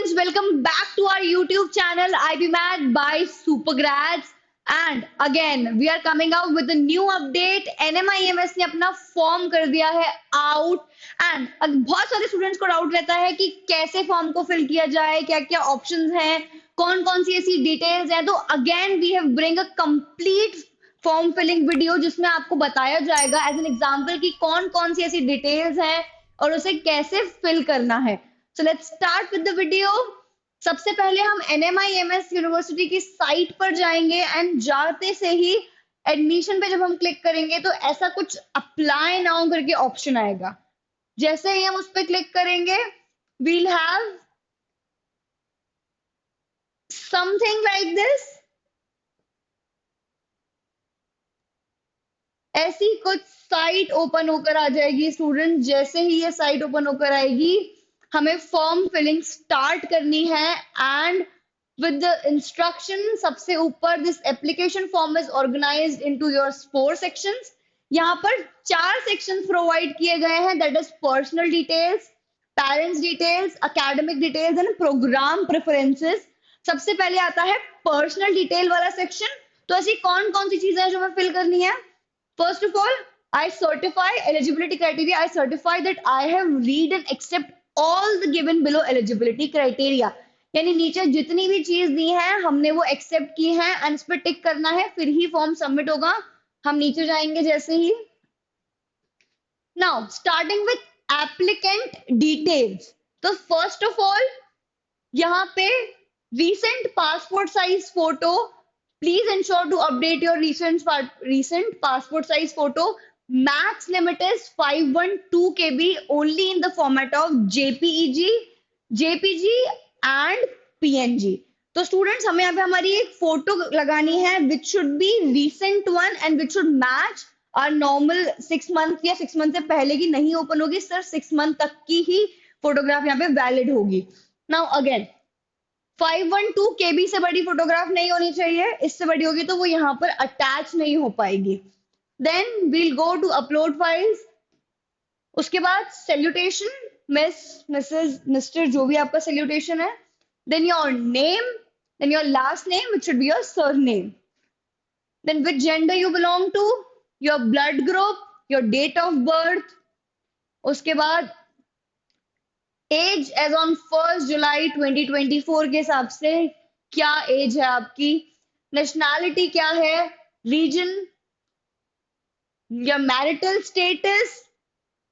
students, welcome back to our YouTube channel IBMAT by Supergrads. And again, we are coming out with a new update. NMIMS ने अपना form कर दिया है out and बहुत सारे students को doubt रहता है कि कैसे फॉर्म को फिल किया जाए, क्या क्या ऑप्शंस हैं, कौन कौन सी ऐसी डिटेल्स हैं. तो again we have bring a complete form filling video जिसमें आपको बताया जाएगा एज एन एग्जांपल कि कौन कौन सी ऐसी डिटेल्स हैं और उसे कैसे फिल करना है. So let's start with the video. सबसे पहले हम NMIMS यूनिवर्सिटी की साइट पर जाएंगे एंड जाते से ही एडमिशन पे जब हम क्लिक करेंगे तो ऐसा कुछ अप्लाई नाउ करके ऑप्शन आएगा. जैसे ही हम उस पर क्लिक करेंगे we'll have something like this. ऐसी कुछ साइट ओपन होकर आ जाएगी स्टूडेंट. जैसे ही ये साइट ओपन होकर आएगी हमें फॉर्म फिलिंग स्टार्ट करनी है एंड विद द इंस्ट्रक्शन सबसे ऊपर this application form is organised into your 4 sections. यहाँ पर 4 सेक्शंस प्रोवाइड किए गए हैं, that is personal details, parents details, academic details and programme preferences. सबसे पहले आता है पर्सनल डिटेल वाला सेक्शन. तो ऐसी कौन कौन सी चीजें हैं जो हमें फिल करनी है. First of all, I certify eligibility criteria. I certify that I have read and accept all the given below eligibility criteria. यानी नीचे जितनी भी चीज दी है हमने वो एक्सेप्ट की है एंड इस पर टिक करना है, फिर ही फॉर्म सबमिट होगा. हम नीचे जाएंगे जैसे ही. Now starting with applicant details. तो फर्स्ट ऑफ ऑल यहाँ पे recent passport size photo. Please ensure to update your recent passport size photo. Max limit is 512 KB only in the format of JPEG, JPG and PNG. तो students हमें यहाँ पे हमारी एक photo लगानी है which should be recent one and which should match our normal 6 month या 6 month से पहले की नहीं ओपन होगी सर, 6 month तक की ही फोटोग्राफ यहाँ पे वैलिड होगी. नाउ अगेन 512 KB से बड़ी फोटोग्राफ नहीं होनी चाहिए, इससे बड़ी होगी तो वो यहाँ पर अटैच नहीं हो पाएगी. Then we'll go to upload files. उसके बाद सैल्यूटेशन, मिस, मिसेस, मिस्टर, जो भी आपका सैल्यूटेशन है. Then your name, then your last name which should be your surname. Then which gender you belong to, your blood group, your date of birth. उसके बाद as as on 1 जुलाई 2024 के हिसाब से क्या एज है आपकी. नेशनैलिटी क्या है, region, your marital status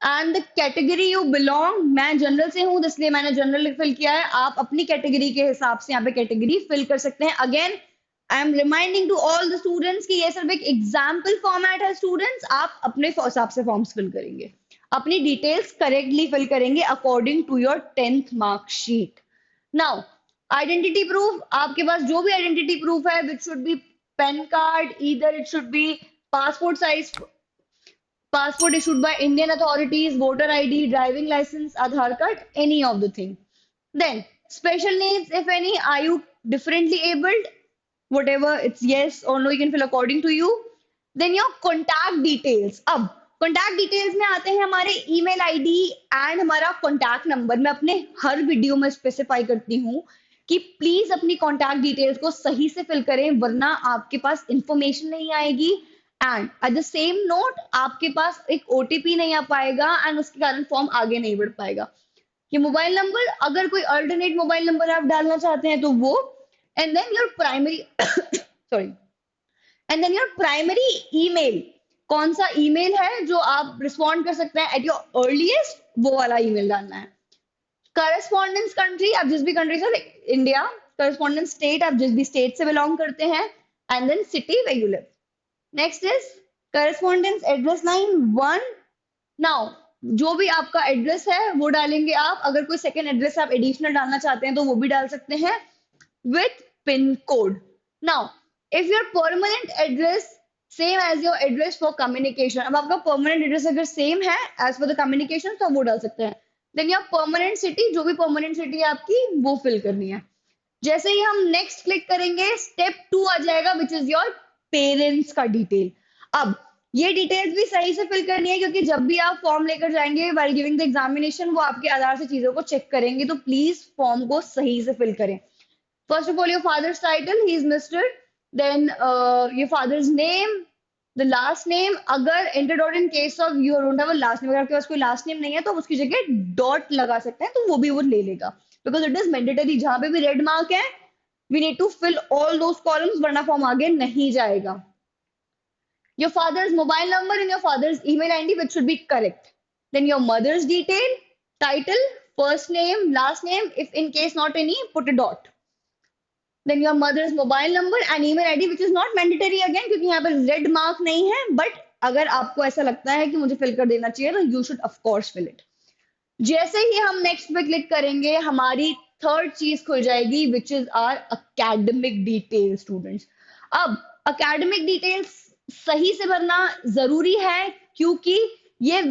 and the category you belong. मैं जनरल से हूं इसलिए मैंने जनरल फिल किया है. आप अपनी कैटेगरी के हिसाब से यहाँ पे कैटेगरी फिल कर सकते हैं. Again I am reminding to all the students कि ये सिर्फ एक एग्जाम्पल फॉर्मेट है स्टूडेंट्स. आप अपने हिसाब से फॉर्म्स फिल करेंगे, अपनी डिटेल्स करेक्टली फिल करेंगे according to your 10th marksheet. Now identity proof. आपके पास जो भी आइडेंटिटी प्रूफ है which should be PAN card, either it should be passport size, passport issued by Indian authorities, voter ID, driving license, Aadhaar card, any of the thing. Then special needs, if any, are you differently abled? Whatever, it's yes or no, you can fill according to you. Then your contact details. अब contact details में आते हैं हमारे email ID and हमारा contact number. मैं अपने हर video में specify करती हूँ कि प्लीज अपनी कॉन्टैक्ट डिटेल्स को सही से फिल करें वरना आपके पास इंफॉर्मेशन नहीं आएगी and at the same note आपके पास एक ओटीपी नहीं आ पाएगा एंड उसके कारण फॉर्म आगे नहीं बढ़ पाएगा. ये मोबाइल नंबर, अगर कोई अल्टरनेट मोबाइल नंबर आप डालना चाहते हैं तो वो. And then your primary sorry and then your primary email. कौन सा ईमेल है जो आप रिस्पॉन्ड कर सकते हैं एट योर अर्लीस्ट, वो वाला ईमेल डालना है. करस्पॉन्डेंस कंट्री, आप जिस भी कंट्री से, इंडिया. करस्पॉन्डेंस स्टेट, आप जिस भी स्टेट से बिलोंग करते हैं. And then city where you live. Next is correspondence address line 1. Now जो भी आपका एड्रेस है वो डालेंगे आप. अगर कोई सेकेंड एड्रेस आप एडिशनल डालना चाहते हैं तो वो भी डाल सकते हैं with pin code. Now if your permanent address same as your address for communication, अब आपका परमानेंट एड्रेस अगर सेम है एज फॉर द कम्युनिकेशन तो वो डाल सकते हैं. देन योर परमानेंट सिटी, जो भी परमानेंट सिटी है आपकी वो फिल करनी है. जैसे ही हम नेक्स्ट क्लिक करेंगे स्टेप 2 आ जाएगा विच इज योर पेरेंट्स का डिटेल. अब ये डिटेल्स भी सही से फिल करनी है, क्योंकि जब भी आप फॉर्म लेकर जाएंगे व्हाइल गिविंग द एग्जामिनेशन, वो आपके आधार से चीजों को चेक करेंगे, तो प्लीज फॉर्म को सही से फिल करें। First of all, your father's title, he is Mr. Then your father's name, the last name. अगर entered or in case of you don't have a last name, अगर आपके पास कोई last name नहीं है तो आप उसकी जगह dot लगा सकते हैं, तो वो भी वो ले लेगा, because it is mandatory। जहां पे भी red mark है, we need to fill all those columns, वरना फॉर्म आगे नहीं जाएगा। Your father's mobile number and your father's email ID, which should be correct. Then your mother's detail, title, first name, last name. If in case not any, put a dot. Then your mother's mobile number and email ID, which is not mandatory again, क्योंकि यहाँ पर red mark नहीं है, but अगर आपको ऐसा लगता है कि मुझे फिल कर देना चाहिए, तो you should of course fill it. जैसे ही हम नेक्स्ट पे क्लिक करेंगे, हमारी थर्ड चीज खुल जाएगी, which is our academic detail students. अब अकेडमिक डिटेल्स सही से भरना जरूरी है, क्योंकि ये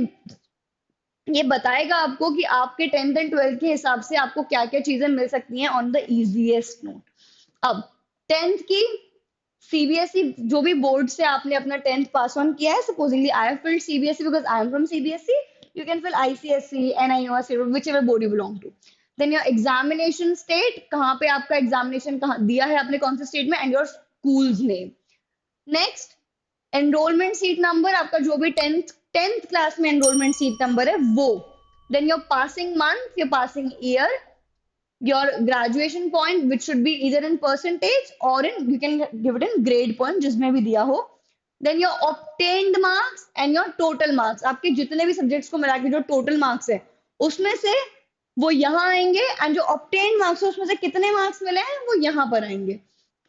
ये बताएगा आपको कि आपके 10th एंड 12th के हिसाब से आपको क्या क्या चीजें मिल सकती हैं ऑन द इजीएस्ट नोट। अब 10th की सीबीएसई, जो भी बोर्ड से आपने अपना 10th पास ऑन किया है, supposedly I have filled CBSE because I am from CBSE, you can fill ICSE, NIOS, whichever board you belong to. Then your examination state, कहाँ पे आपका एग्जामिनेशन कहाँ दिया है आपने, कौन से स्टेट में, and your school's name. Next, enrollment seat number, आपका जो भी टेंथ क्लास में एनरोलमेंट सीट नंबर है वो। Then your passing month, your passing year, your graduation point which should be इधर इन परसेंटेज और in, you can give it in grade point, जिसमें भी दिया हो। Then your obtained marks and your total marks, आपके जितने भी subjects को मिला के जो टोटल मार्क्स है उसमें से वो यहाँ आएंगे, एंड जो ऑब्टेन्ड मार्क्स है उसमें से कितने मार्क्स मिले हैं वो यहाँ पर आएंगे।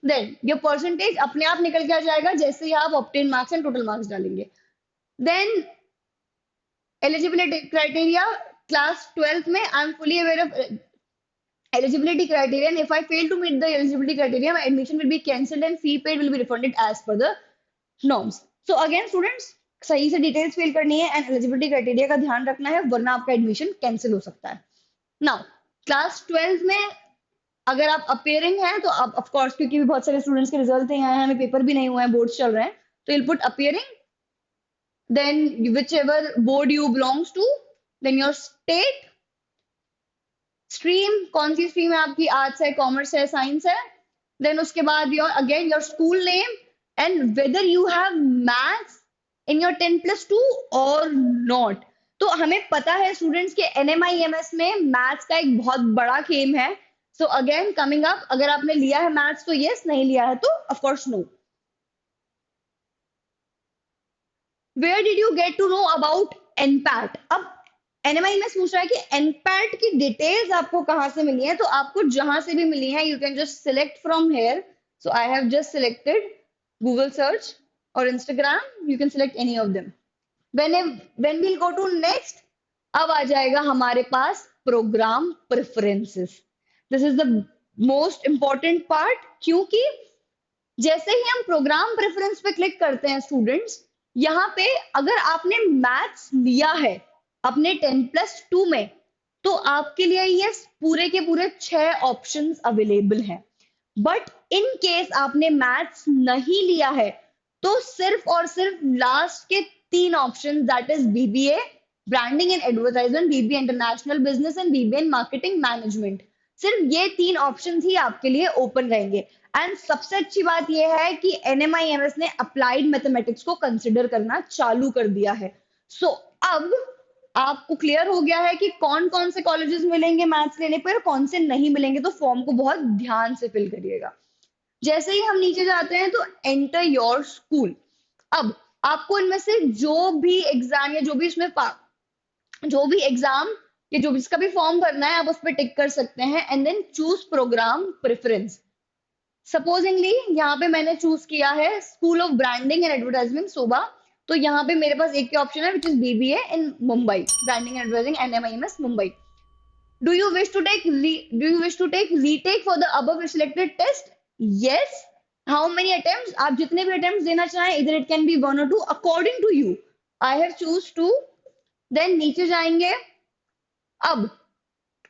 देन योर परसेंटेज अपने आप निकल के आ जाएगा जैसे ही आप obtain marks and total marks डालेंगे। Then eligibility criteria, class 12th में I am fully aware of eligibility criteria, and if I fail to meet the eligibility criteria, my admission will be cancelled and fee paid will be refunded as per the norms. So again students, सही से details fill करनी है and eligibility criteria का ध्यान रखना है, वरना आपका एडमिशन कैंसिल हो सकता है। नाउ क्लास 12 में अगर आप अपेयरिंग हैं तो आप ऑफ कोर्स, क्योंकि भी बहुत सारे स्टूडेंट्स के रिजल्ट हैं, हमें पेपर भी नहीं हुआ है, बोर्ड्स चल रहे हैं, तो you'll put appearing, then whichever board you belongs to, then your state, stream, कौन सी स्ट्रीम है आपकी, आर्ट्स है, कॉमर्स है, साइंस है, देन उसके बाद your again your school name and whether you have maths in your 10+2 और नॉट। तो हमें पता है स्टूडेंट्स के NMIMS में मैथ्स का एक बहुत बड़ा खेम है। सो अगेन कमिंग अप, अगर आपने लिया है मैथ्स तो यस, नहीं लिया है तो of course no. Where did you get to know about NPAT? अब NMIMS पूछ रहा है कि एनपैट की डिटेल्स आपको कहां से मिली है, तो आपको जहां से भी मिली है, you can just select from here. So I have just selected Google search और Instagram, you can select any of them. when we'll go to next, अब आ जाएगा हमारे पास program preferences. This is the most important part, क्योंकि जैसे ही हम प्रोग्राम प्रेफरेंस पे क्लिक करते हैं स्टूडेंट्स, यहाँ पे अगर आपने मैथ्स लिया है अपने 10+2 में, तो आपके लिए ये पूरे के पूरे 6 ऑप्शंस अवेलेबल हैं। बट इन केस आपने मैथ्स नहीं लिया है, तो सिर्फ और सिर्फ लास्ट के 3 option, that is BBA branding and advertisement, BBA international business and BBA in marketing management, सिर्फ ये 3 ऑप्शन ही आपके लिए ओपन रहेंगे। एंड सबसे अच्छी बात यह है कि NMIMS ने अप्लाइड मैथमेटिक्स को कंसिडर करना चालू कर दिया है। सो अब आपको क्लियर हो गया है कि कौन कौन से कॉलेजेस मिलेंगे मैथ्स लेने पर, कौन से नहीं मिलेंगे, तो फॉर्म को बहुत ध्यान से फिल करिएगा। जैसे ही हम नीचे जाते हैं तो एंटर योर स्कूल। अब आपको इनमें से जो भी एग्जाम या जो भी इसमें जो भी एग्जाम या जो भी इसका भी फॉर्म भरना है, आप उस पर टिक कर सकते हैं and then choose program preference. Supposingly यहाँ पे मैंने चूज किया है school of branding and advertisement SOBA, तो यहाँ पे मेरे पास एक ही ऑप्शन है which is BBA in Mumbai, branding and advertising NMIMS Mumbai. Do you wish to take retake for the above selected test? Yes. How many attempts? आप जितने भी अटेम्प्ट्स देना चाहें, इधर it can be 1 or 2 according to you. I have choose 2। Then नीचे जाएंगे। अब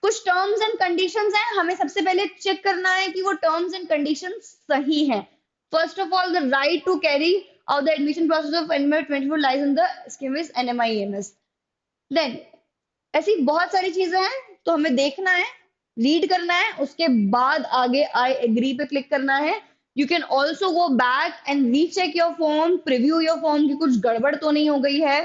कुछ टर्म्स एंड कंडीशंस हैं, हमें सबसे पहले चेक करना है कि वो टर्म्स एंड कंडीशंस सही हैं। First of all, the right to carry of the admission process of NMI 24 lies in the schemes NMIEMS. Then ऐसी बहुत सारी चीजें हैं, तो हमें देखना है, रीड करना है, उसके बाद आगे आई एग्री पे क्लिक करना है. You can also go back and recheck your form, preview your form की कुछ गड़बड़ तो नहीं हो गई है.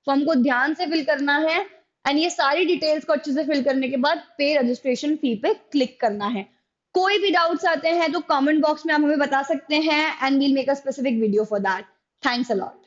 फॉर्म को ध्यान से फिल करना है एंड ये सारी डिटेल्स को अच्छे से फिल करने के बाद पे रजिस्ट्रेशन फी पे क्लिक करना है. कोई भी डाउट्स आते हैं तो कमेंट बॉक्स में आप हमें बता सकते हैं and we'll make a specific video for that. Thanks a lot.